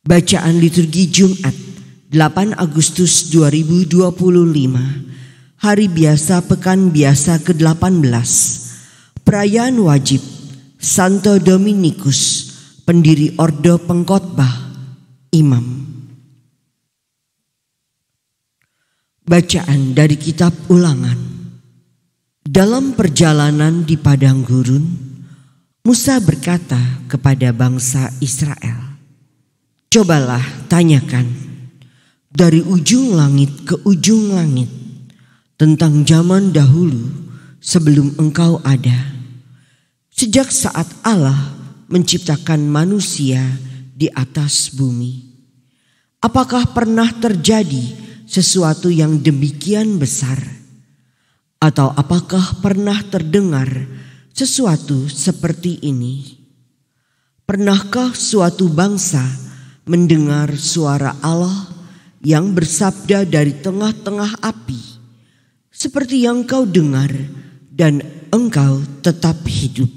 Bacaan liturgi Jumat 8 Agustus 2025, Hari Biasa Pekan Biasa ke-18, Perayaan Wajib Santo Dominikus, pendiri Ordo Pengkhotbah, Imam. Bacaan dari Kitab Ulangan. Dalam perjalanan di padang gurun, Musa berkata kepada bangsa Israel, "Cobalah tanyakan dari ujung langit ke ujung langit tentang zaman dahulu sebelum engkau ada, sejak saat Allah menciptakan manusia di atas bumi. Apakah pernah terjadi sesuatu yang demikian besar? Atau apakah pernah terdengar sesuatu seperti ini? Pernahkah suatu bangsa mendengar suara Allah yang bersabda dari tengah-tengah api, seperti yang kau dengar dan engkau tetap hidup?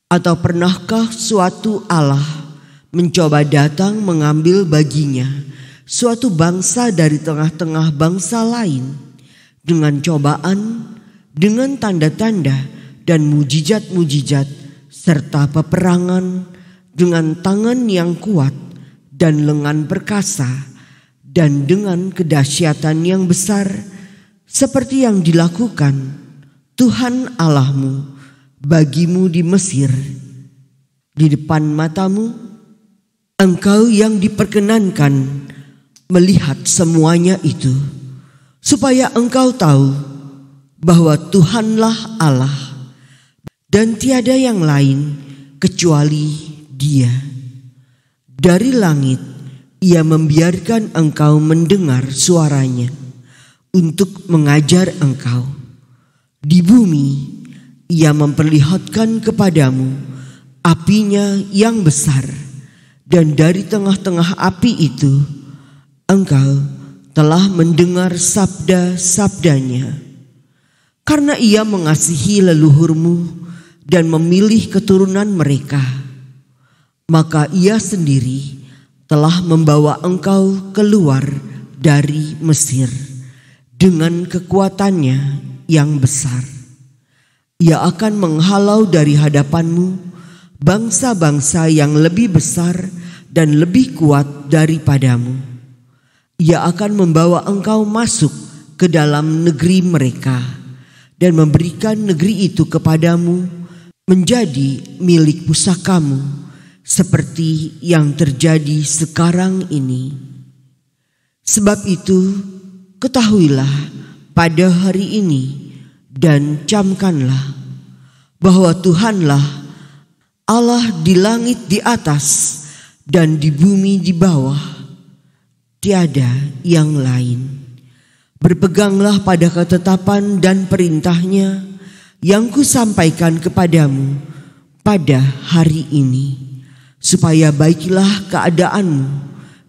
Atau pernahkah suatu Allah mencoba datang mengambil baginya suatu bangsa dari tengah-tengah bangsa lain dengan cobaan, dengan tanda-tanda dan mujizat-mujizat serta peperangan, dengan tangan yang kuat dan lengan perkasa, dan dengan kedahsyatan yang besar seperti yang dilakukan Tuhan Allahmu bagimu di Mesir, di depan matamu? Engkau yang diperkenankan melihat semuanya itu, supaya engkau tahu bahwa Tuhanlah Allah dan tiada yang lain kecuali Dia. Dari langit Ia membiarkan engkau mendengar suaranya untuk mengajar engkau. Di bumi Ia memperlihatkan kepadamu apinya yang besar, dan dari tengah-tengah api itu engkau telah mendengar sabda-sabdanya. Karena Ia mengasihi leluhurmu dan memilih keturunan mereka, maka Ia sendiri telah membawa engkau keluar dari Mesir dengan kekuatannya yang besar. Ia akan menghalau dari hadapanmu bangsa-bangsa yang lebih besar dan lebih kuat daripadamu. Ia akan membawa engkau masuk ke dalam negeri mereka dan memberikan negeri itu kepadamu menjadi milik pusakamu, seperti yang terjadi sekarang ini. Sebab itu, ketahuilah pada hari ini dan camkanlah bahwa Tuhanlah Allah di langit di atas dan di bumi di bawah. Tiada yang lain. Berpeganglah pada ketetapan dan perintahnya yang kusampaikan kepadamu pada hari ini, supaya baiklah keadaanmu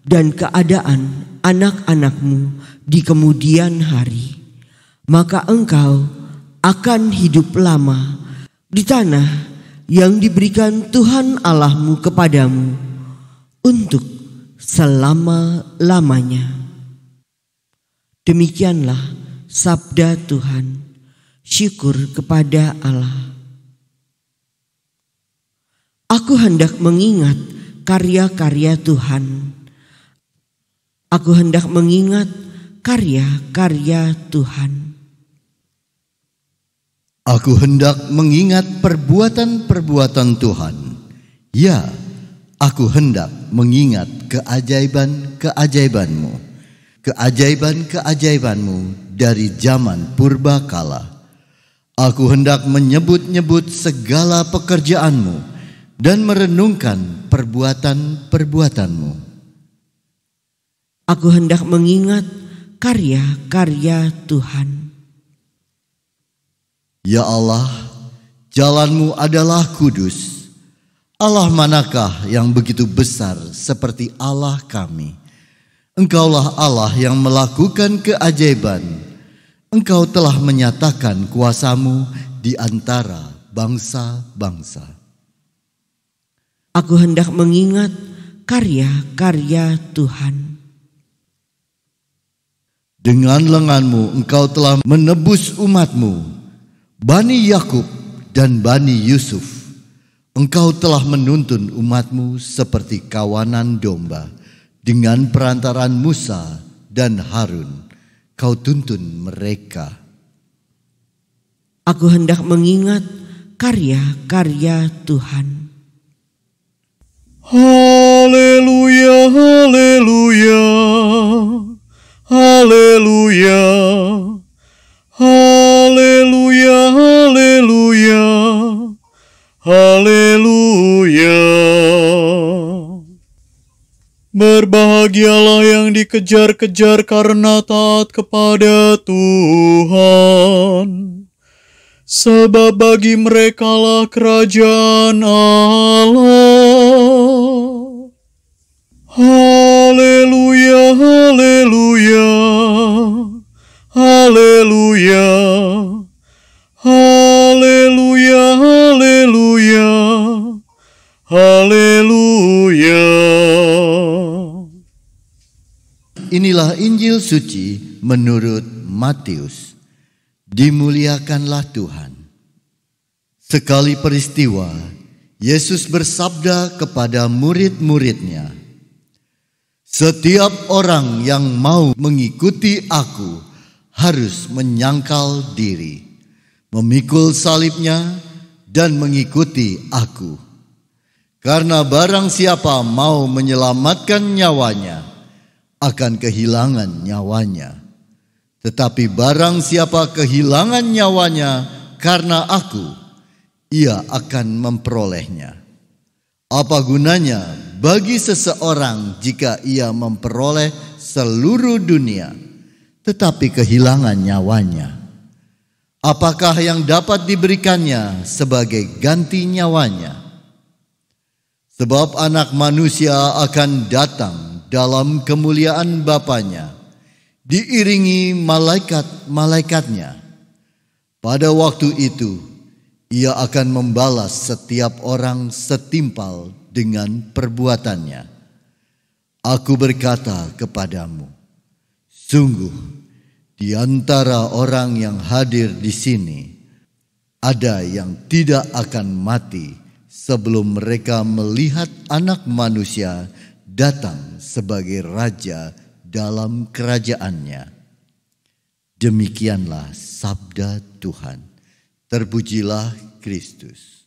dan keadaan anak-anakmu di kemudian hari. Maka engkau akan hidup lama di tanah yang diberikan Tuhan Allahmu kepadamu untuk selama-lamanya. Demikianlah sabda Tuhan. Syukur kepada Allah. Aku hendak mengingat karya-karya Tuhan. Aku hendak mengingat karya-karya Tuhan. Aku hendak mengingat perbuatan-perbuatan Tuhan. Ya, aku hendak mengingat keajaiban-keajaibanmu, keajaiban-keajaibanmu dari zaman purbakala. Aku hendak menyebut-nyebut segala pekerjaanmu dan merenungkan perbuatan-perbuatanmu. Aku hendak mengingat karya-karya Tuhan. Ya Allah, jalan-Mu adalah kudus. Allah manakah yang begitu besar seperti Allah kami? Engkaulah Allah yang melakukan keajaiban. Engkau telah menyatakan kuasa-Mu di antara bangsa-bangsa. Aku hendak mengingat karya-karya Tuhan. Dengan lenganmu engkau telah menebus umatmu, Bani Yakub dan Bani Yusuf. Engkau telah menuntun umatmu seperti kawanan domba. Dengan perantaran Musa dan Harun, kau tuntun mereka. Aku hendak mengingat karya-karya Tuhan. Haleluya, haleluya, haleluya, haleluya, haleluya, haleluya. Berbahagialah yang dikejar-kejar karena taat kepada Tuhan, sebab bagi merekalah kerajaan Allah. Haleluya, haleluya, haleluya, haleluya, haleluya, haleluya. Inilah Injil suci menurut Matius. Dimuliakanlah Tuhan. Sekali peristiwa, Yesus bersabda kepada murid-muridnya, "Setiap orang yang mau mengikuti aku harus menyangkal diri, memikul salibnya, dan mengikuti aku. Karena barang siapa mau menyelamatkan nyawanya, akan kehilangan nyawanya. Tetapi barang siapa kehilangan nyawanya karena aku, ia akan memperolehnya. Apa gunanya bagi seseorang jika ia memperoleh seluruh dunia, tetapi kehilangan nyawanya? Apakah yang dapat diberikannya sebagai ganti nyawanya? Sebab Anak Manusia akan datang dalam kemuliaan Bapanya, diiringi malaikat-malaikatnya. Pada waktu itu, ia akan membalas setiap orang setimpal dengan perbuatannya. Aku berkata kepadamu, sungguh di antara orang yang hadir di sini, ada yang tidak akan mati sebelum mereka melihat Anak Manusia datang sebagai Raja dalam kerajaannya. Demikianlah sabda Tuhan. Terpujilah Kristus.